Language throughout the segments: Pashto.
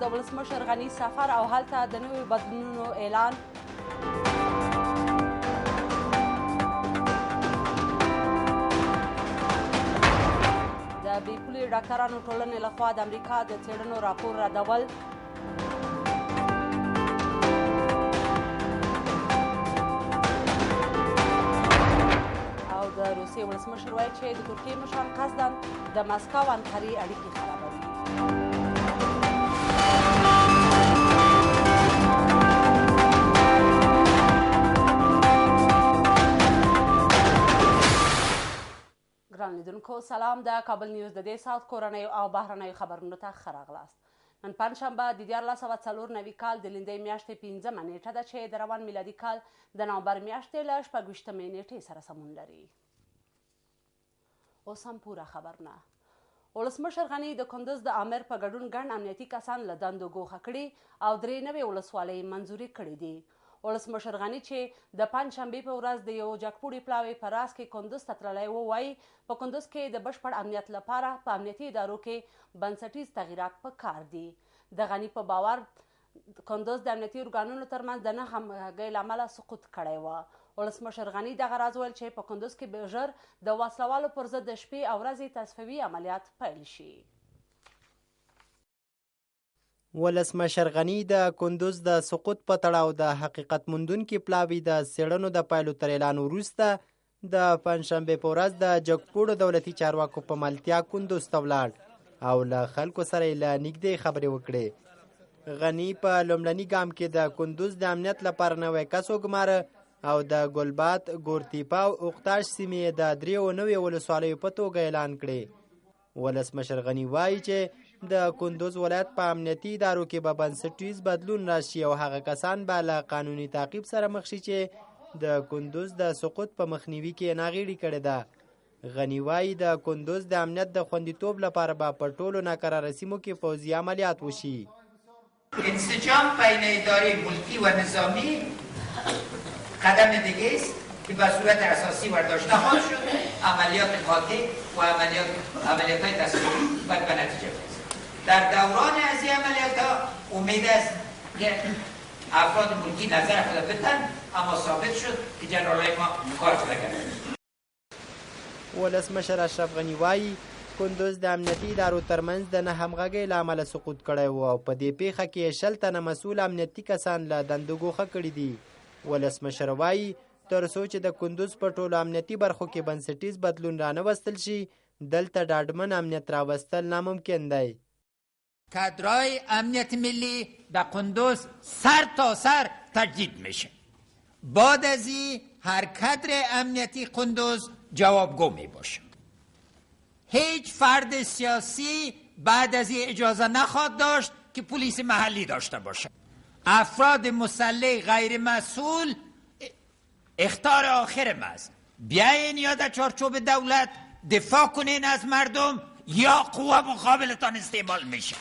د ولسمشر غني سفر او هلته د نویو بدلونونو اعلان. د بې پولې ډاکټرانو ټولنې لخوا د امریکا د څېړنو راپور ردول. او د روسیې ولسمشر وایي چې د ترکیې مشران قصداً د مسکو انقرې اړیکې خرابوي. ګران لیدونکو سلام. د کابل نیوز د دې ساعت کورنیو او بهرنیو خبرونو ته ښه راغلاست. نن پنجشنبه د 1494 کال د لیندۍ میاشتې 5مه نیټه ده چې د روان میلادي کال د نومبر میاشتې له 26مې نیټې سره سمون لري. اوس هم پوره خبرونه. ولسمشر غني د کندوز د امر په ګډون ګڼ امنیتي کسان له دندو ګوښه کړي او 3 نوې ولسوالۍ منظوري کړي دي. ولسمشر غني چې د پنجشنبې په ورځ د یو جګپوړي پلاوي په راس کې کندوز ته تللی و، وایي په کندوز کې د بشپړ امنیت لپاره په امنیتي ادارو کې بنسټیز تغییرات پکار دي. د غني په باور کندوز د امنیتي ارګانونو ترمنځ د نه همغږۍ له امله سقوط کړی و. ولسمشر غني دغه راز ویل چې په کندوز کې به ژر د وسلوالو پر ضد د شپې او ورځې تصفیوي عملیات پیل شي. ولسمشر غني د کندوز د سقوط په تړاو د حقیقت موندونکي پلاوي د څېړنو د پایلو تر اعلان وروسته د پنجشنبې په ورځ د جګپوړو دولتي چارواکو په ملتیا کندوز ته ولاړ او له خلکو سره یې له نږدې خبرې وکړې. غني په لومړني ګام کې د کندوز د امنیت لپاره نوی کس وګماره او د ګلبات، ګورتیپا او اقتاش سیمې د 3 نوې ولسوالیو په توګه اعلان کړې. ولسمشر غني وایي چې د کندوز ولایت په امنیتي ادارو کې به بنسټیز بدلون راشي او هغه کسان به له قانوني تعقیب سره مخ شي چې د کندوز د سقوط په مخنیوي کې ناغېړي کړې ده. غني وایي د کندوز د امنیت د خوندیتوب لپاره به په ټولو ناکراره سیمو کې پوځي عملیات وشي. انسجام بین اداره ملکی و نظامی قدم دیگه است که به صورت اساسی برداشته خواهد شد. عملیات قاطع و عملیات تصفیه‌ای باید به نتیجه برسد. در دوران از این عملیات امید است که افراد ملکی نظر خود بدن، اما ثابت شد که جنرالای ما کار خود کردند. ولسمشر اشرف غني وایي کندوز د امنیتي ادارو ترمنځ د نه همغږۍ له امله سقوط کړی و او په دې پیښه کې 60 تنه مسؤل امنیتي کسان له دندو ګوښه کړي دي. ولسمشر وایي تر څو چې د کندوز په ټولو امنیتي برخو کې بنسټیز بدلون رانوستل شي دلته ډاډمن امنیت راوستل ناممکن دی. کادرهای امنیت ملی به کندوز سر تا سر تجدید میشه. بعد از این هر کادر امنیتی کندوز جوابگو می باشه. هیچ فرد سیاسی بعد از این اجازه نخواهد داشت که پلیس محلی داشته باشه. افراد مسلح غیر مسئول اختیار آخر ماست. بیاین یا در چارچوب دولت دفاع کنین از مردم یا قوه مقابلتان استعمال میشه.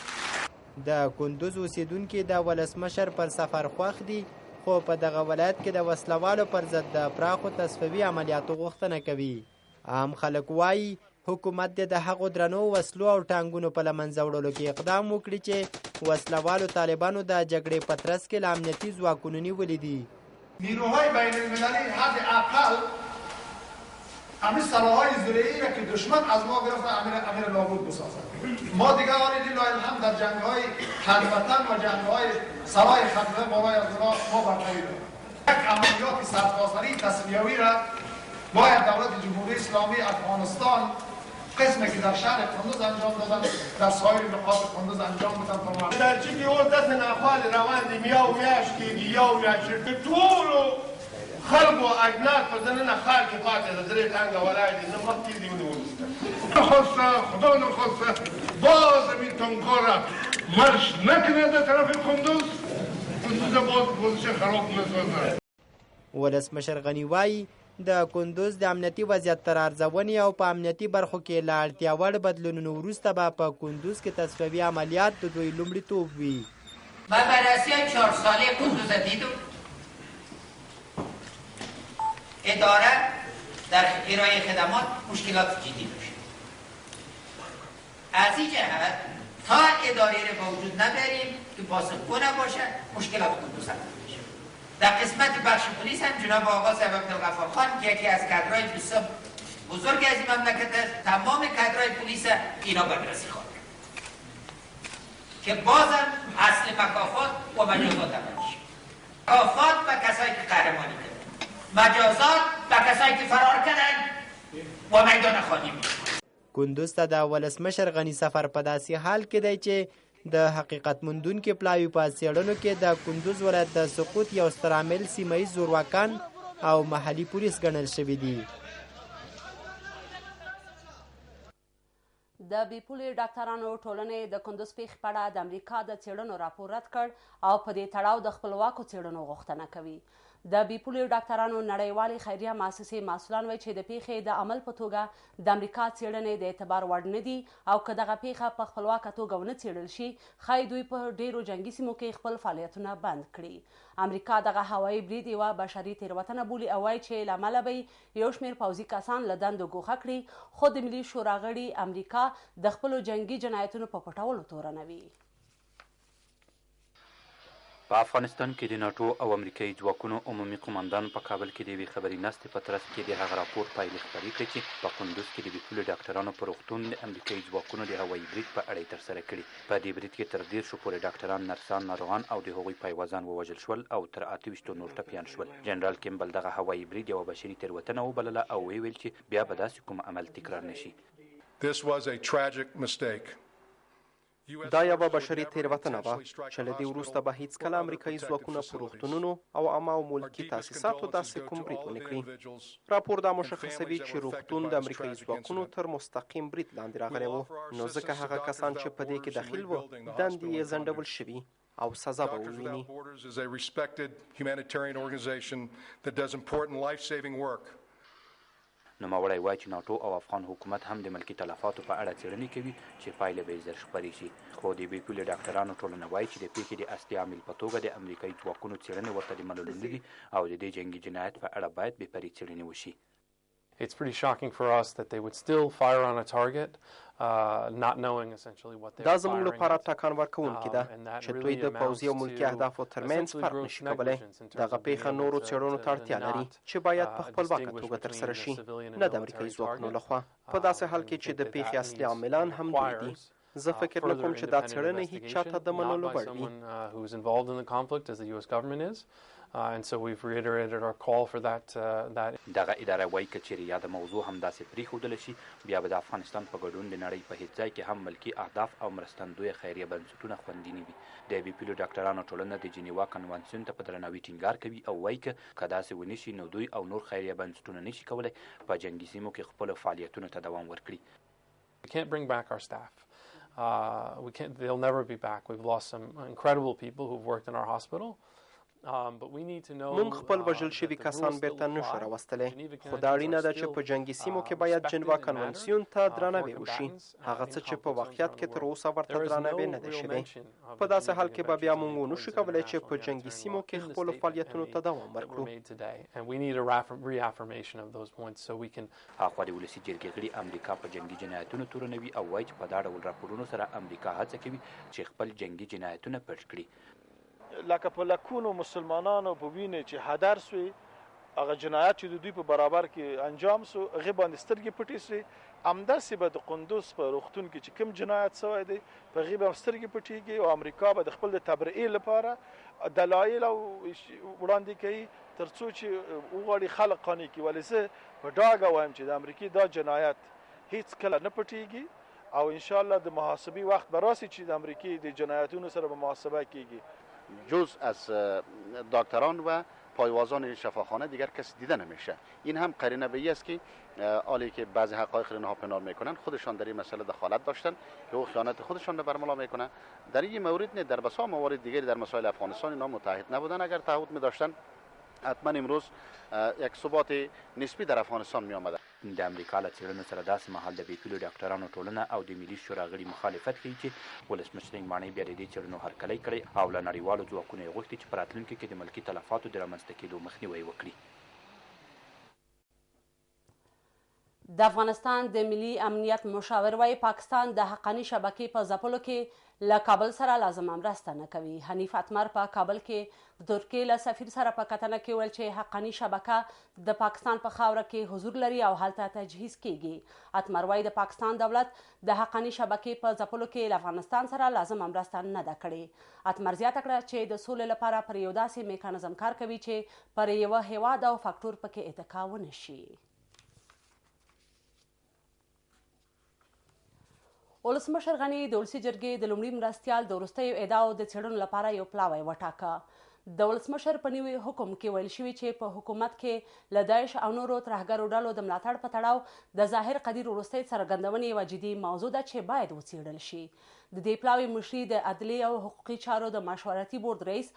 د کندوز اوسیدونکي د ولسمشر پر سفر خوښ دي خو په دغه ولایت کې د وسلوالو پر ضد د پراخو تصفیوي عملیاتو غوښتنه کوي. عام خلک وایي حکومت د هغو درنو وسلو او ټانګونو په له منځه وړلو کې اقدام وکړي چې وسلوالو طالبانو د جګړې په ترڅ کې له امنیتي ځواکونو نیولي دي. نیروهای بین المللی حد اقل همین سلاح‌های زرعی را که دشمن از ما گرفت امیر نابود بسازد. ما دیگه لله الحمد در جنگ‌های هموطن و جنگ‌های سلاح خطره بالای از ما برتری داریم. یک عملیات سرتاسری تصفیوی را باید دولت جمهوری اسلامی افغانستان قسمی که در شهر کندوز انجام دادن در سایر نقاط کندوز انجام بدن تا در چی که اون دست نفال روندی میاو میاشتی یا میاشتی که طولو خلق و اجناس بزنن خلق قاطع دره تنگ ولایدی نمکی دیونی ونسته نخواسته خدا نخواسته باز این تنکارا مرش نکنه در طرف کندوز باز پوزیشن خراب نسازه. ولسمشر غني وایي د کندوز د امنیتي وضعیت تر ارزونې او په امنیتي برخو کې له اړتیا وړ بدلونونو وروسته به په کندوز کې تصفیوي عملیات د دوی لومړیتوب وي. من بررسی 4 ساله کندوز دیدم. اداره در ارائه خدمات مشکلات جدی داشت. از این جهت تا اداره را با وجود نبریم که پاسخگو نباشه مشکلات قندوز حل نمیشه. در قسمت بخش پلیس هم جناب آقا صاحب عبدالغفار خان که یکی از کادرهای بسیار بزرگ از این مملکت است، تمام کادرهای پلیس اینا بررسی خواهد که بازم اصل مکافات و مجازات عمل شد. مکافات به کسایی که قهرمانی کردن، مجازات به کسایی که فرار کردن و میدان خالی میشن. کندوز ته د ولسمشر غني سفر په داسې حال کې دی چې د حقیقت موندونکي پلاوي په څېړنو کې د کندوز ولایت د سقوط یو ستر عامل سیمه ییز زورواکان او محلي پولیس ګڼل شوي دي. د بیپولي ډاکټرانو ټولنې د کندوز پیښې په اړه د امریکا د څېړنو راپور رد کړ او په دې تړاو د خپلواکو څېړنو غوښتنه کوي. د بیپولي ډاکټرانو نړیوالې خیریه مؤسسې مسؤلان وایي چې د پیښې د عمل په توګه د امریکا څېړنې د اعتبار وړ نه دي او که دغه پیښه په خپلواکه توګه ونه څېړل شي ښایي دوی په ډیرو جنګي سیمو کې خپل فعالیتونه بند کړي. امریکا دغه هوایي برید یوه بشري تېروتنه بولي او وایي چې له امله به یو شمېر پوځي کسان له دندو ګوښه کړي، خو د ملي شورا غړي امریکا د خپلو جنګي جنایتونو په پټولو تورنوي. په افغانستان کې د ناټو او امریکایي ځواکونو عمومي قماندان په کابل کې د یوې خبري ناستې په ترڅ کې د هغه راپور پایلې خپرې کړې چې په کندوز کې د بیپولي ډاکټرانو په روغتون د امریکایي ځواکونو د هوایي برید په اړه یې ترسره کړي. په دې برید کې تر 10 پورې ډاکټران، نرسان، ناروغان او د هغوی پایوازان ووژل شول او تر 28 نور ټپیان شول. جنرال کیمبل دغه هوایي برید یوه بشري تېروتنه وبلله او ویل چې بیا به داسې کوم عمل تکرار نشي. This was a tragic mistake. دا یوه بشري تېروتنه وه چې له دې وروسته به هیڅکله امریکایي ځواکونه په روغتونونو او عامه او ملکي تاسیساتو داسې کوم برید ونه کړي. راپور دا مشخصوي چې روغتون د امریکایي ځواکونو تر مستقیم برید لاندې راغلی و، نو ځکه هغه کسان چې په دې کې دخیل وو دندې یې ځنډول شوي او سزا به وویني. نوموړی وایي چې ناټو او افغان حکومت هم د ملکي تلفاتو په اړه څېړنې کوي چې پایلې به یې ژر خپرې شي. خو د بیپولي ډاکټرانو ټولنه وایي چې د پیښې د اصلي عامل په توګه د امریکایي ځواکونو څېړنې ورته د منلو نه دي او د دې جنګي جنایت په اړه باید بېپرې څېړنې وشي. It's pretty shocking for us that they would still fire on a target, not knowing essentially what they were دا firing زموږ لپاره at. ټاکان ورکوونکې ده چې دوی د پوځي او ملکي اهدافو ترمنځ فرق نشي کولی. دغه پیښه نورو څېړنو ته اړتیا لري چې باید په خپلواکه توګه ترسره شي، نه د امریکایي ځواکونو لخوا. په داسې حال کې چې د پیښې اصلي عاملان هم دوی دي. زه فکر نه کوم چې دا څېړنې هیڅ چاته د منلو وړ دي. And so we've reiterated our call for that. دغه اداره وایي که چیرې یاده موضوع همداسې پرېښودله شي بیا به د افغانستان په ګډون د نړۍ په هیڅ ځای کې هم ملکي اهداف او مرستندویه خیریه بنسټونه خوندي نه وي. د بیپولي ډاکټرانو ټولنه د جنیوا کنوانسیون ته په درناوي ټینګار کوي او وایي که داسې ونه شي نو دوی او نور خیریه بنسټونه نشي کولی په جنګي سیمو کې خپلو فعالیتونو ته دوام ورکړي. We can't bring back our staff. They'll never be back. We've lost some incredible people who've worked in our hospital. موږ خپل وژل شوي کسان بیرته نشو راوستلی، خو دا اړینه ده چې په جنګي سیمو کې باید جنیوا کنونسیون ته درناوی وشي، هغه څه چې په واقعیت کې تر اوسه ورته درناوی نه دی شوی. په داسې حال کې به بیا موږ ونشو کولی چې په جنګي سیمو کې خپلو فعالیتونو ته دوام ورکړو. هاخوا د ولسي جرګې غړي امریکا په جنګي جنایتونو تورنوي او وایي چې په دا ډول راپورونو سره امریکا هڅه کوي چې خپل جنګي جنایتونه پټ کړي. لکه په لکونو مسلمانانو په وینې چې هدر سوی، هغه جنایت چې د دوی په برابر کې انجام سو، هغې باندې سترګې پټې سوې. همداسې به د قندوز په روغتون کې چې کوم جنایت سوی دی په هغې به هم سترګې پټېږي او امریکا به د خپل د تبرئې لپاره دلایل وړاندې کوي تر څو چې وغواړي خلک قانع کړي. ولې زه په ډاګه وایم چې د امریکې دا جنایت هیڅ کله نه پټېږي او انشاءالله د محاسبې وخت به راسي چې د امریکې د جنایتونو سره به محاسبه کیږي. جز از دکتران و پایوازان شفاخانه دیگر کسی دیده نمیشه. این هم قرینه به این است که حالی که بعضی حقایق را اینها پنهان میکنن خودشان در این مسئله دخالت داشتن که او خیانت خودشان را برملا میکنن. در این مورد نه، در بسیار موارد دیگری در مسائل افغانستان اینا متحد نبودن. اگر تعهد می‌داشتن حتما امروز یک ثبات نسبی در افغانستان می آمده. د امریکا له څېړنو سره داسې مهال د بیپولو ډاکټرانو ټولنه او د ملي شورا غړي مخالفت کوي چې ولسمشر ماڼۍ بیا د دې څېړنو هرکلی کړی او له نړیوالو ځواکونو یې غوښتي چې په راتلونکي کې د ملکي تلفاتو د رامنځته کېدو مخنیوی وکړي. د افغانستان د ملي امنیت مشاور وایي پاکستان د حقاني شبکې په ځپلو کې له کابل سره لازمه مرسته نه کوي. حنیف اتمر په کابل کې د ترکیې له سفیر سره په کتنه کې ویل چې حقاني شبکه د پاکستان په خاوره کې حضور لري او هلته تجهیز کیږي. اتمر وایي د پاکستان دولت د حقاني شبکې په ځپلو کې له افغانستان سره لازمه مرسته نه ده کړې. اتمر زیاته کړه چې د سولې لپاره پر یو داسې میکانیزم کار کوي چې پر یوه هیواد او فاکتور پکې اتکا ونه شي. ولسمشر غني د ولسي جرګې د لومړي مرستیال د وروستیو ادعاو د څېړنو لپاره یو پلاوی وټاکه. د ولسمشر په نوي حکم کې ویل شوي چې په حکومت کې له داعش او نورو ترهګرو ډلو د ملاتړ په تړاو د ظاهر قدیر وروستۍ څرګندونې یوه جدي موضوع ده چې باید وڅېړل شي. د دې پلاوي مشري د عدلي او حقوقي چارو د مشورتي بورډ رئیس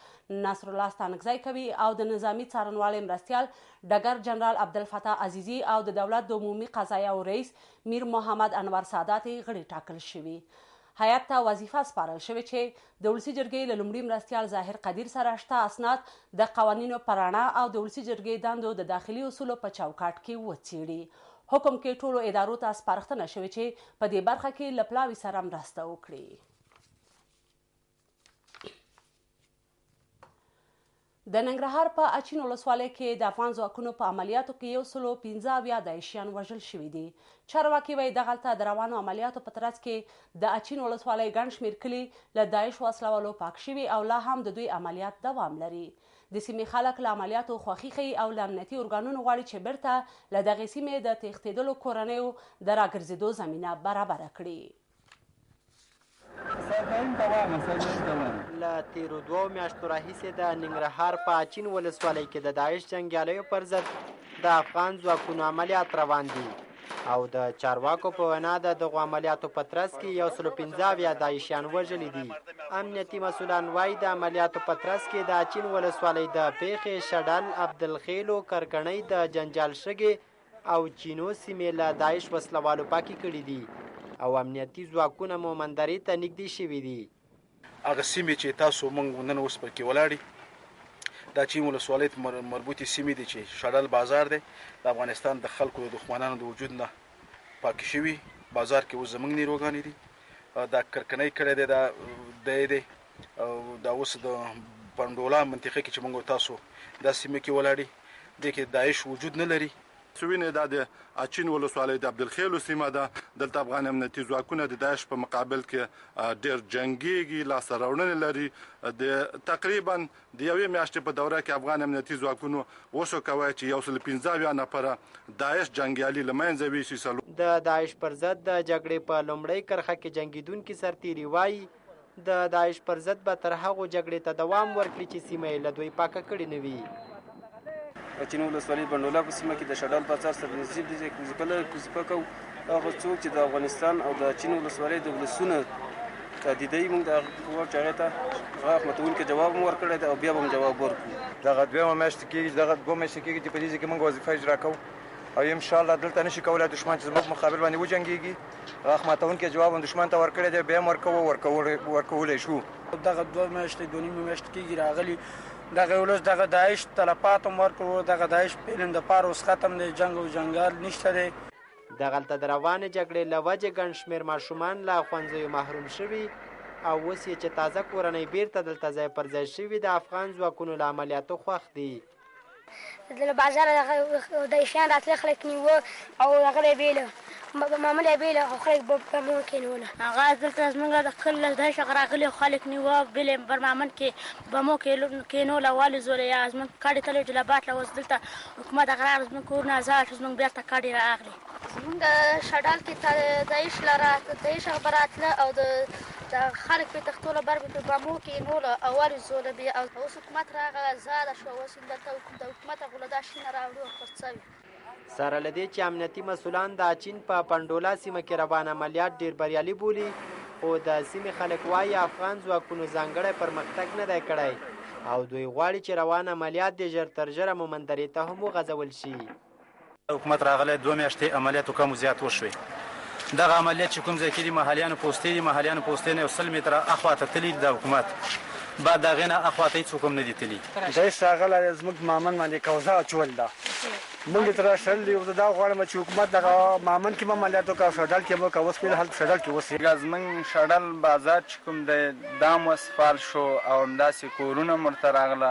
نصر الله ستانکزی کوي او د نظامي څارنوالۍ مرستیال ډګر جنرال عبدالفتاح عزیزي او د دولت د عمومي قضایاو رئیس میر محمد انور سادات غړي ټاکل شوي. هیات ته وظیفه سپارل شوې چې د ولسي جرګې له لومړي مرستیال ظاهر قدیر سره شته اسناد د قوانینو په رڼا او د ولسي جرګې دندو د داخلي اصولو په چوکاټ کې وڅېړي. حکم کې ټولو ادارو ته سپارښتنه شوې چې په دې برخه کې له پلاوي سره مرسته وکړي. د ننګرهار په اچین ولسوالۍ کې د افغان ځواکونو په عملیاتو کې 115 داعشیان وژل شوي دي. چارواکي وایي دغلته د روانو عملیاتو په ترڅ کې د اچین ولسوالۍ ګڼ شمېر کلي له داعش وسلوالو پاک شوي او لا هم د دوی عملیات دوام لري. د سیمې خلک له عملیاتو خوښي ښیي او له امنیتي ارګانونو غواړي چې بیرته له دغې سیمې د تښتېدلو کورنیو د راګرځېدو زمینه برابره کړي. له تیرو 2 میاشتو راهیسې د ننګرهار په اچین ولسوالۍ کې د داعش جنګیالیو پر ضد د افغان ځواکونو عملیات روان دي او د چارواکو په وینا د دغو عملیاتو په ترڅ کې 115 داعشیان وژلي دي. امنیتي مسؤلان وایي د عملیاتو په ترڅ کې د اچین ولسوالۍ د پیښې، شډل، عبدالخیلو، کرکنۍ، د جنجال شګې او چینو سیمې له داعش وسلوالو پاکې کړي دي او امنیتي ځواکونه مو مندرې ته نږدې شوي دي. هغه سیمې چې تاسو موږ نن اوس پکې ولاړې د اچین ولسوالۍ ته مربوطې سیمې دي چې شډل بازار دی د افغانستان د خلکو د دښمنانو د وجود نه پاکې شوي. بازار کې اوس زموږ نیروګانې دي. دا کرکنۍ کړی دی دی او دا اوس د پنډولا منطقه کې چې موږ تاسو دا سیمه کې ولاړې دې کې داعش وجود نه لري. سوینه دا د اچین ولسوالۍ د عبدالخیلو سیمه ده. دلته افغان امنیتي ځواکونه د داعش په مقابل کې ډېر جنګېږي، لاسته راوړنې لري. د تقریبا د یوې میاشتې په دوره کې افغان امنیتي ځواکونو وشوکوی چې 115 نفره داعش جنګیالي له منځه ویوسي. د داعش پر ضد د جګړې په لومړۍ کرښه کې جنګېدونکي سرتیري وایي د داعش پر ضد به تر هغو جګړې ته دوام ورکړي چې سیمه یې له دوی پاکه کړې نه وي. اچین ولسوالۍ بنډولا په سیمه کې د شډل بازار سره نزدیک دي چې کله کوزیپا کوو هغه څوک چې د افغانستان او د اچین ولسوالۍ د ولسونه تهدیدوي موږ د هغه چې هغې ته هغه متونکي جواب مو ورکړی دی او بیا به هم جواب ورکړو. دغه 2 میاشتې کېږي، دغه 2 میاشتې کېږي چې په دې کې موږ وظیفه اجرا کوو او انشاءالله دلته نشي کولی دښمن چې زموږ مقابل باندې وجنګېږي هغه ماتونکی جواب هم دښمن ته ورکړی دی، بیا هم ورکولی شو. دغه 2 میاشتې 2.5 میاشتې کېږي راغلي دغه ولس دغه داعش تلفات هم ورکړو. دغه داعش علم د پاره اوس ختم دی، جنګ او جنګال نشته دی. دغلته د روانې جګړې له وجې ګڼ شمېر ماشومان له ښوونځیو محروم شوي او اوس یې چې تازه کورنۍ بیرته دلته ځای پر ځای شوي د افغان ځواکونو له عملیاتو خوښ دي. د بازار داعشیان راتله خلک نیوه او هغه یې بیله معمول یې بیله او خلک په مو کېنوله. هغه دلته زموږ د کله داعش هغه راغلي خلک نیوه بیله برمامن کې په مو کېنوله والې زوله یا زموږ کاډې تللی جلابات له اوس دلته حکومت هغه راغلی زموږ کورونه ازاد شو زموږ بیرته کاډې راغلي. زموږ شډال کې داعش داعش هغه راتله او د خلک په تختو لپاره په بامو کې نور او والي زوله بیا او اوس حکومت راغی آزاد شو. اوس د حکومت هغه دا شینه راوړو خرڅوي. سره له دې چې امنیتي مسؤلان د اچین په پنډولا سیمه کې روان عملیات ډېر بریالي بولي خو د سیمې خلک وایي افغان ځواکونو ځانګړی پرمختګ نه دی کړی او دوی غواړي چې روان عملیات د ژر تر ژره مومندرې ته هم وغځول شي. حکومت راغلی 2 میاشتې عملیاتو کم و زیات وشوي. دغه عملیات چې کوم ځای کې دي محلیانو پوستې دي، محلیانو پوستې نه 100 متره اخواته تلي د حکومت بعد د هغې نه اخواته هېڅوک هم نه دي تلي. داعش راغلی زموږ مامن باندې کوزه اچول ده موږ تر شل دی دا غواړم چې حکومت دغه مامن کې عملیات وکړي شډل کې به کوس په حل شډل کې وسی غزمن شډل بازار چې کوم د دام وسفال شو او همداسې کورونه مرته راغله.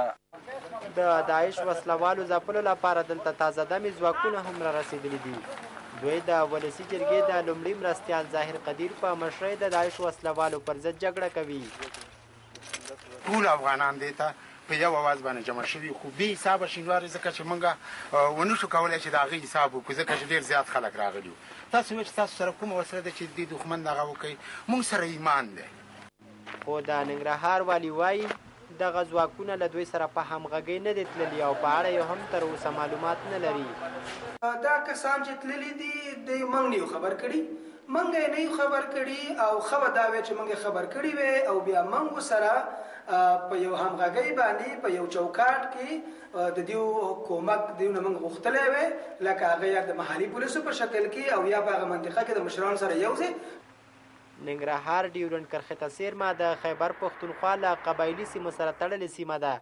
د داعش وسلوالو ځپلو لپاره دلته تازه دمې ځواکونه هم را رسېدلي دي. دوی د ولسي جرګې د لومړي مرستیال ظاهر قدیر په مشرۍ د داعش وسلوالو پر ضد جګړه کوي. ټول افغانان دې ته په یو اواز باندې جمع شوي، خو بې حسابه شینوارې ځکه چې موږ ونه شو کولی چې د هغې حساب وکړو ځکه چې ډېر زیات خلک راغلي وو. تاسو وایئ چې تاسو سره کومه وسله ده چې دې دښمن دغه وکړي؟ موږ سره ایمان دی. خو د ننګرهار والي وایي دغه ځواکونه له دوی سره په همغږۍ نه دي تللي او په اړه یې هم تر اوسه معلومات نه لري. دا کسان چې تللي دي دوی موږ نه یو خبر کړي، موږ یې نه یو خبر کړي او ښه به دا وی چې موږ یې خبر کړي وی او بیا موږ سره په یو همغږۍ باندې په یو چوکاټ کې د دیو کومک دیو نه موږ غوښتلی وی، لکه هغه یا د محلي پولیسو په شکل کې او یا په هغه منطقه کې د مشرانو سره یو ځای. ننګرهار ډیورنډ کرښې ته څیرمه د خیبر پښتونخوا له قبایلي سیمو سره تړلې سیمه ده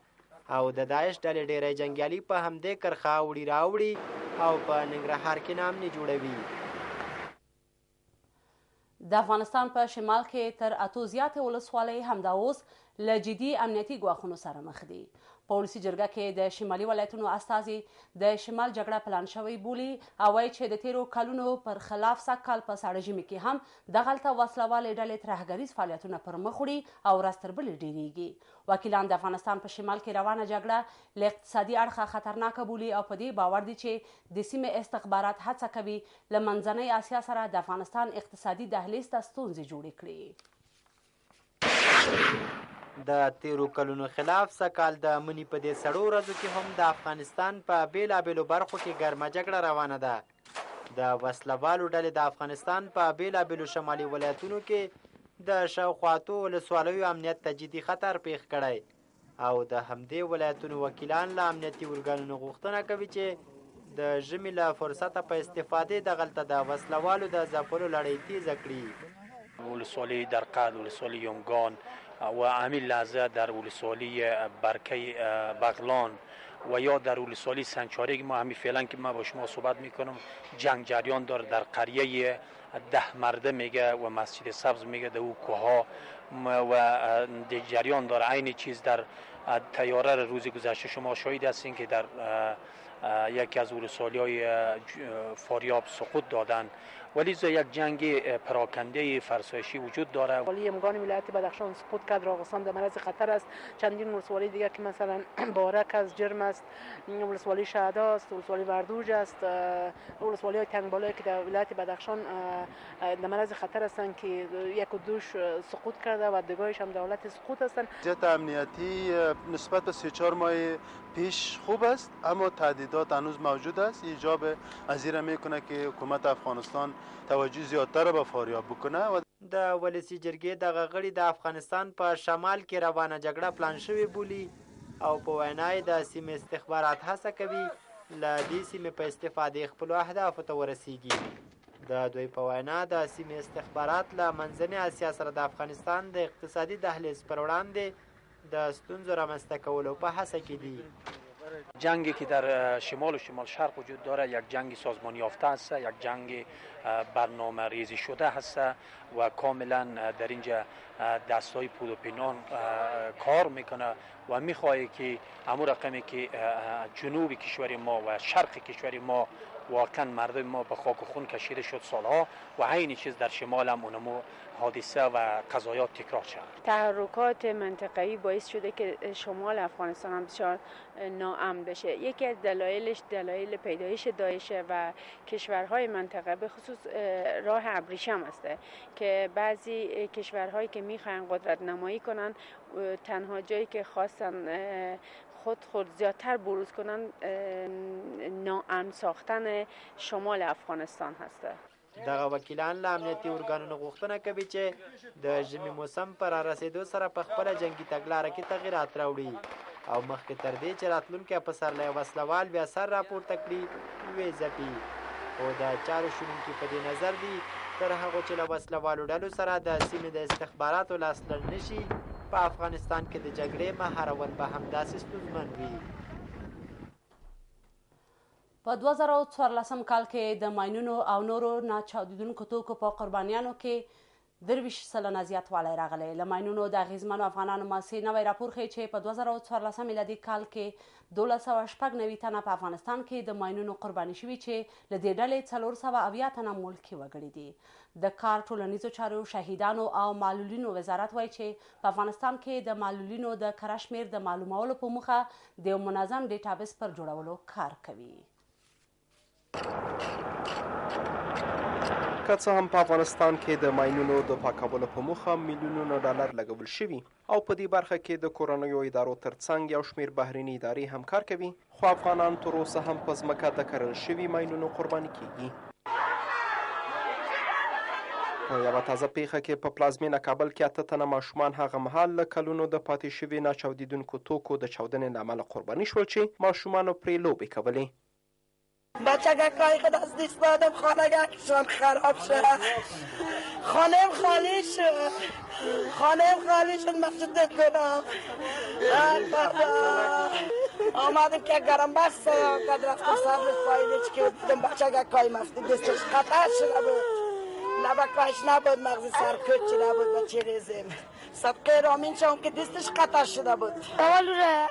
او د داعش ډلې ډیری جنګیالي په همدې کرښه وړي راوړي او په ننګرهار کې نامنې جوړوي. د افغانستان په شمال کې تر 8 زیاتې ولسوالۍ همدا اوس له جدي امنیتي ګواښونو سره مخ دي. په ولسي جرګه کې د شمالي ولایتونو استازي د شمال جګړه پلان شوی بولي او وایي چې د تیرو کلونو پر خلاف سږکال په ساړه ژمي کې هم دغلته وسلوالې ډلې ترهګریز فعالیتونه پر مخ وړي او ورځ تر بلې ډیریږي. وکیلان د افغانستان په شمال کې روانه جګړه له اقتصادي اړخه خطرناکه بولي او په دې باور دي چې د سیمې استخبارات هڅه کوي له منځنۍ اسیا سره د افغانستان اقتصادي دهلیز ته ستونزې جوړې کړي. د تیرو کلونو خلاف سږکال د مني په دې سړو ورځو کې هم د افغانستان په بیلابیلو برخو کې ګرمه جګړه روانه ده. د وسلوالو ډلې د افغانستان په بیلابیلو شمالي ولایتونو کې د شاوخوا اتو ولسوالیو امنیت ته جدي خطر پیښ کړی او د همدې ولایتونو وکیلان له امنیتي ارګانونو غوښتنه کوي چې د ژمي له فرصته په استفادې دغلته د وسلوالو د ځپلو لړۍ تیزه کړي. ولسوالی درقد، ولسوالی یونگان و همین لحظه در ولسوالی برکه بغلان و یا در ولسوالی سنگچاری که ما همین فعلا که من با شما صحبت میکنم جنگ جریان داره در قریه 10 مرده میگه و مسجد سبز میگه در او کوها و جریان داره. عین چیز در تیاره روز گذشته شما شاهد هستین که در یکی از ولسوالی‌های فاریاب سقوط دادن، ولی یک جنگ پراکنده فرسایشی وجود داره. ولسوالی یمگان ولایت بدخشان سقوط کرد، راغستان در معرض خطر است. چندین ولسوالی دیگر که مثلا بارک است، جرم است، ولسوالی شهدا است، ولسوالی وردوج است، ولسوالی‌های تنگبالایی که در ولایت بدخشان در معرض خطر هستند که یک و دوش سقوط کرده و دیگرش هم دولت سقوط هستند. وضعیت امنیتی نسبت به 3-4 ماه پیش خوب است، اما تهدیدات هنوز موجود است. ایجاب از این میکنه که حکومت افغانستان توجه زیادتر به فاریاب بکنه. د ولسی جرګې دغه غړي د افغانستان په شمال کې روانه جګړه پلان شوې بولي او په وینای د سیمې استخبارات هڅه کوي له دې سیمې په استفادې خپلو اهدافو ته ورسیږي. د دوی په وینا د سیمې استخبارات له منځنۍ اسیا سره د افغانستان د اقتصادي دهلیز پر وړاندې د ستونزو رامنځته کولو په هڅه کې دي. جنگی که در شمال و شمال شرق وجود داره یک جنگ سازمان یافته است، یک جنگ برنامه ریزی شده هست و کاملا در اینجا دستای پود و پنهان کار میکنه و میخواهی که همون رقمی که جنوب کشور ما و شرق کشور ما واقعا مردم ما به خاک و خون کشیده شد سالها و عین چیز در شمال هم اونمو حادثه و قضایات تکرار شد. تحرکات منطقه‌ای باعث شده که شمال افغانستان هم بسیار ناامن بشه. یکی از دلایلش دلایل پیدایش داعش و کشورهای منطقه به خصوص راه ابریشم است که بعضی کشورهایی که میخواین قدرت نمایی کنن تنها جایی که خواستن خود زیادتر بروز کنن ناامن ساختن شمال افغانستان هست. دغه وکیلان له امنیتي ارګانونو غوښتنه کوي چې د ژمي موسم پر رسیدو سره په خپله جنګي تګلاره کې تغیرات راوړي او مخکې تر دې چې راتلونکی پسرلی وسلوال بیا سر راپورته کړي ویې ځپي. خو د چارو شنونکي په دې نظر دي تر هغو چې له وسلوالو ډلو سره د سیمې د استخباراتو لاسلړ نشي په افغانستان کې د جګړې مهارول به همداسې ستونزمن وي. په 2014 کال کې د ماینونو او نورو ناچاودیدونکو توکو په قربانیانو کې 23 سلنه زیاتوالی راغلی. له ماینونو د اغیزمنو افغانانو ماسې نوی راپور ښیي چې په 2014 میلادي کال کې 1296 تنه په افغانستان کې د ماینونو قرباني شوي چې له دې ډلې 470 تنه ملکي وګړي دي. د کار ټولنیزو چارو شهیدانو او معلولینو وزارت وایي چې په افغانستان کې د معلولینو د کره شمېر د معلومولو په موخه د یو منظم ډیټابیس پر جوړولو کار کوي. که څه هم په افغانستان کې د ماینونو د پاکولو په موخه میلیونونه ډالر لګول شوي او په دې برخه کې د کورنیو ادارو ترڅنګ یو شمېر بهرني ادارې هم کار کوي، خو افغانان تر اوسه هم په ځمکه د کرل شوي ماینونو قرباني کیږي. په یوه تازه پیښه کې په پلازمینه کابل کې 8 تنه ماشومان هغه مهال له کلونو د پاتې شوي ناچاودیدونکو توکو د چاودنې له امله قرباني شول چې ماشومانو پرې لوبې کولې. بچگکای خود از دست دادم، خانه‌شان خراب شد، خانه‌ام خالی شد مسجد کنم. آمدم که گرم بست قدر رفتم صبر فایلش که دیدم بچگکای مفتی دستش قطع شده بود، لبکایش نبود، مغزی سرکوچی نبود و چی ریزم صدقه رامین شدم که دستش قطع شده بود. اول رو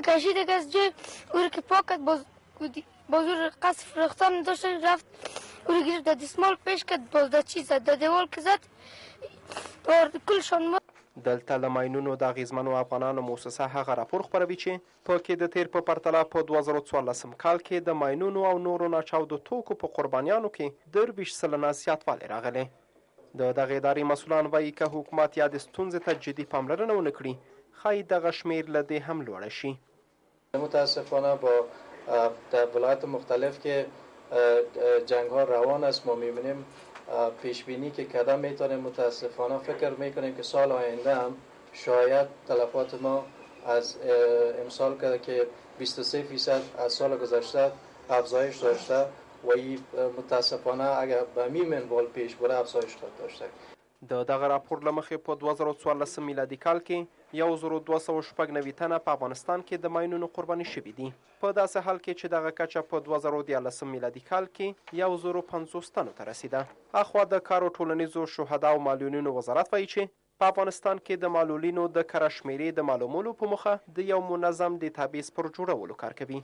کشید از جای او که پاکت بازور قصف رختان داشت رفت او رو گرفت دستمال پیش کرد، باز دا چیز زد دا دیوال که زد کلشان مرد. دلته له ماینونو د اغیزمنو افغانانو موسسه هغه راپور خپروي چې په کې د تیر په پرتله په 2014 کال کې د ماینونو او نورو ناچاودو توکو په قربانیانو کې 23 سلنه زیاتوالی راغلی. د دغې ادارې مسؤلان وایي که حکومت یا د ستونزې ته جدي پاملرنه ونه کړي ښایي دغه شمېر له دې هم لوړه شي. متاسفانه با در ولایت مختلف که جنگ ها روان است ما میبینیم پیش بینی که کردن میتونیم. متاسفانه فکر میکنیم که سال آینده هم شاید تلفات ما از امسال که 23% از سال گذشته افزایش داشته و این متاسفانه اگر به می منوال پیش بره افزایش خواهد داشته. د دغه راپور له مخې په 2014 میلادي کال کې 1296 تنه په افغانستان کې د ماینونو قرباني شوي دي، په داسې حال کې چې دغه کچه په 2014 میلادي کال کې 1050 تنو ته رسیده. اخوا د کارو ټولنیزو شهدا او معلولینو وزارت وایي چې په افغانستان کې د معلولینو د کره شمېرې د معلومولو په موخه د یو منظم ډیټابیس پر جوړولو کار کوي.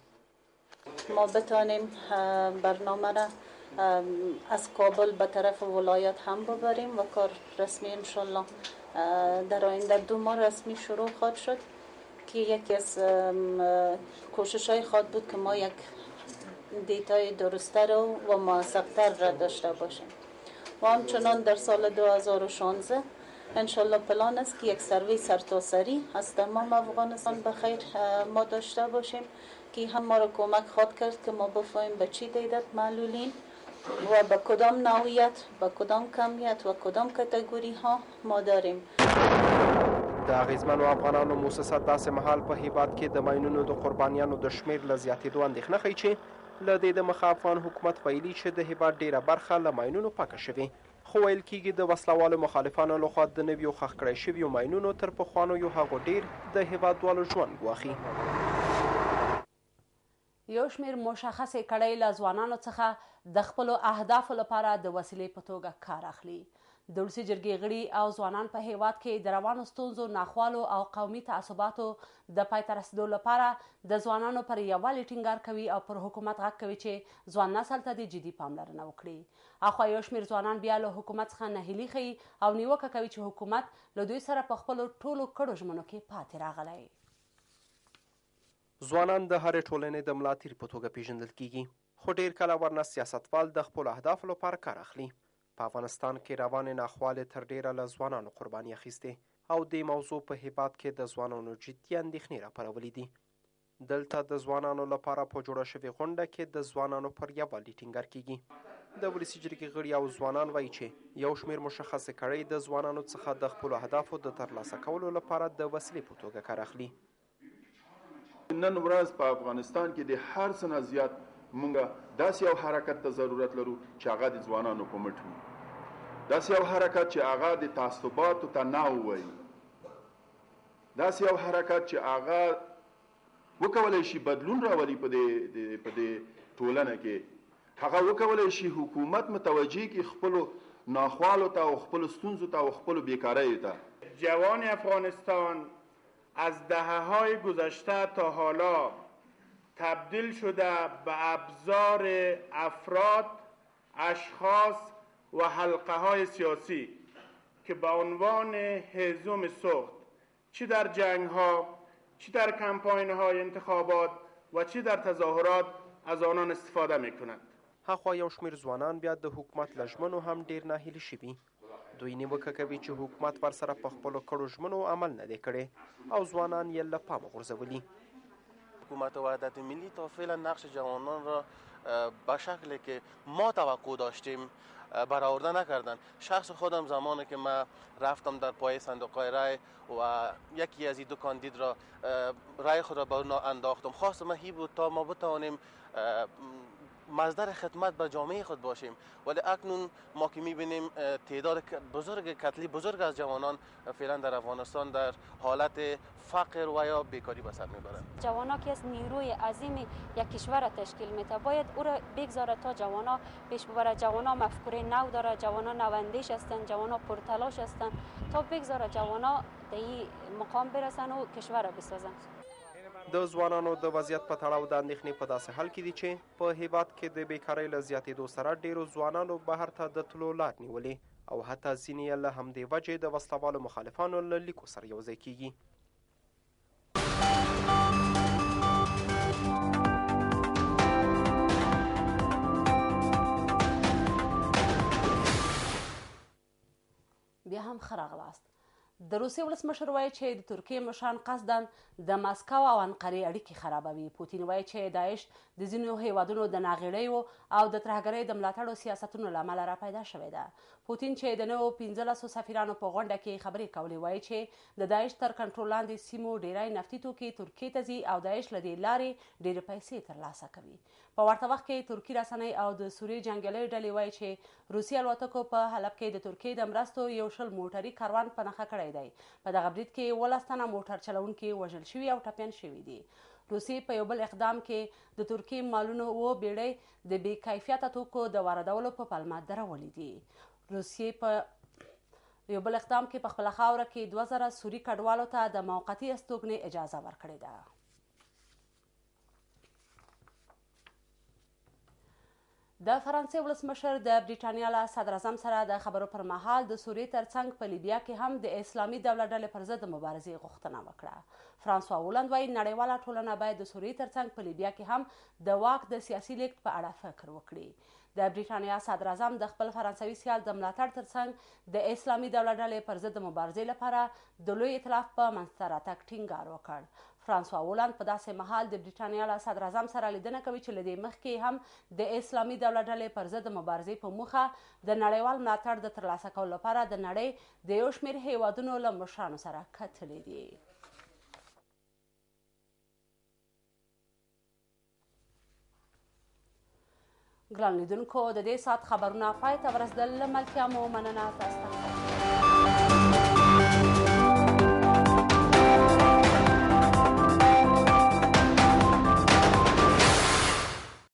ما بتانیم برنامه را از کابل به طرف ولایت هم ببریم و کار رسمی انشالله در آینده 2 ماه رسمی شروع خواهد شد که یکی از کوشش های خواهد بود که ما یک دیتای درست‌تر و موثق‌تر را داشته باشیم. و همچنان در سال 2016 انشالله پلان است که یک سروی سرتاسری از تمام افغانستان بخیر ما داشته باشیم که هم ما را کمک خواهد کرد که ما بفهمیم به چی دیدت معلولین و به کدام نوعیت، به کدام کمیت و کدام کتگوری ها ما داریم. د اغیزمنو افغانانو موسسه داسې مهال په هیواد کې د ماینونو د قربانیانو د شمېر له زیاتېدو اندېښنه ښیي چې له دې د مخه افغان حکومت ویلي چې د هیواد ډیره برخه له ماینونو پاکه شوې، خو ویل کېږي د وسلوالو مخالفانو لخوا د نویو ښخ کړی شویو ماینونو تر پخوانیو هغو ډیر د هیوادوالو ژوند ګواښي. یو شمېر مشخصې کړۍ له ځوانانو څخه د خپلو اهدافو لپاره د وسیلې په توګه کار اخلي. د ولسي جرګې غړي او ځوانان په هیواد کې د روانو ستونزو، ناخوالو او قومي تعصباتو د پای ته رسېدو لپاره د ځوانانو پر یووالي ټینګار کوي او پر حکومت غږ کوي چې ځوان نسل ته د جدي پاملرنه وکړي. اخوا یو شمېر ځوانان بیا له حکومت څخه ناهیلي ښیي او نیوکه کوي چې حکومت له دوی سره په خپلو ټولو کړو ژمنو کې پاتې راغلی. ځوانان د هرې ټولنې د ملا تیر په توګه پیژندل کیږي، خو ډیر کله ورنه سیاستوال د خپلو اهدافو لپاره کار اخلي. په افغانستان کې روانې ناخوالې تر ډیره له ځوانانو قرباني اخیستې او دې موضوع په هیواد کې د ځوانانو جدي اندېښنې راپارولې دي. دلته د ځوانانو لپاره په جوړه شوې غونډه کې د ځوانانو پر یووالي ټینګار کیږي. د ولسي جرګې غړي او ځوانان وایي چې یو شمېر مشخصې کړۍ د ځوانانو څخه د خپلو اهدافو د ترلاسه کولو لپاره د وسیلې په توګه کار اخلي. نن ورځ په افغانستان کې د هر څه نه زیات موږ داسې یو حرکت ته ضرورت لرو چې هغه د ځوانانو په مټ وي، داسې یو حرکت چې هغه د تعصباتو ته نه ووایي، داسې یو حرکت چې هغه وکولی شي بدلون راولي په دې ټولنه کې هغه وکولی شي حکومت متوجه کړي خپلو ناخوالو ته او خپلو ستونزو ته او خپلو بیکاریو ته. جوان افغانستان از دهه‌های گذشته تا حالا تبدیل شده به ابزار افراد، اشخاص و حلقه‌های سیاسی که به عنوان هیزم سوخت چه در جنگ‌ها، چه در کمپاین‌های انتخابات و چه در تظاهرات از آنان استفاده می‌کنند. هاخوا یو شمېر ځوانان بیا د حکومت له ژمنو هم ډېر ناهیلي شوي. دوی نیوکه کوي چې حکومت ورسره په خپلو کړو ژمنو عمل نه دی کړی او ځوانان یې له پامه غورځولي. حکومت وحدت ملی تا فعلا نقش جوانان را به شکلی که ما توقع داشتیم برآورده نکردن. شخص خودم زمانی که من رفتم در پای صندوق‌های رای و یکی از این دو کاندید را رای خود را به اون انداختم، خواست من هی بود تا ما بتوانیم مصدر خدمت به جامعه خود باشیم، ولی اکنون ما که میبینیم تعداد بزرگ از جوانان فعلا در افغانستان در حالت فقر و یا بیکاری به سر میبرند. جوانا که از نیروی عظیم یک کشور را تشکیل میده، باید او را بگذاره تا جوانا پیش ببره. جوانا مفکوره نو داره، جوانا نواندیش هستند، جوانا پرتلاش هستند، تا بگذاره جوانا به این مقام برسن و کشور را بسازن. د ځوانانو د وضعیت په تړاو د اندېښنې په داسې حال کې دي چې په هیواد کې د بیکارۍ له زیاتېدو سره ډېرو ځوانانو بهر ته د تلو لار نیولې او حتی ځینې یې له همدې وجې د وسلوالو مخالفانو له لیکو سره یوځای کیږي. بیا هم ښه راغلاست. د روسیې ولسمشر وایي چې د ترکیې مشران قصداً د مسکو او انقرې اړیکې خرابوي. پوتین وایي چې داعش د ځینو هیوادونو د ناغېړیو او د ترهګرۍ د ملاتړو سیاستونو له امله راپیدا شوې ده. پوتین چې د نویو 15 سفیرانو په غونډه کې خبرې کولې وایي چې د داعش تر کنټرول لاندې سیمو ډیری نفتي توکي ترکیې ته ځي او داعش له دې لارې ډېرې پیسې ترلاسه کوي. په ورته وخت کې ترکي رسنۍ او د سوریې جنګیالۍ ډلې وایي چې روسي الوتکو په حلب کې د ترکیې د مرستو 100 موټري کاروان په نښه کړی دی. په دغه برید کې 12 تنه موټر چلونکي وژل شوي او ټپیان شوي دي. روسیې په یو بل اقدام کې د ترکیې مالونو و بیړۍ د بې کیفیته توکو د واردولو په پلمه درولې دي. روسیې په یو بل اقدام کې په خپله خاوره کې 2000 سوري کډوالو ته د موقتي استوګنې اجازه ورکړې ده. د فرانسې ولسمشر د بریټانیا له صدراعظم سره د خبرو پر مهال د سوریې ترڅنګ په لیبیا کې هم د اسلامي دولت ډلې پر ضد د مبارزې غوښتنه وکړه. فرانسوا هولند وایي نړیواله ټولنه باید د سوریې ترڅنګ په لیبیا کې هم د واک د سیاسي لیږد په اړه فکر وکړي. د بریټانیا صدراعظم د خپل فرانسوي سیال د ملاتړ ترڅنګ د اسلامي دولت ډلې پر ضد د مبارزې لپاره د لوی ائتلاف په منځته راتګ ټینګار وکړ. فرانسوا هولند په داسې مهال د بریټانیا له صدراعظم سره لیدنه کوي چې له دې مخکې هم د اسلامي دولت ډلې پر ضد د مبارزې په موخه د نړیوال ملاتړ د ترلاسه کولو لپاره د نړۍ د یو شمېر هیوادونو له مشرانو سره کتلي دي. ګران لیدونکو د دې ساعت خبرونه پای ته ورسېدل. له ملتیا مو مننه. تاسو ته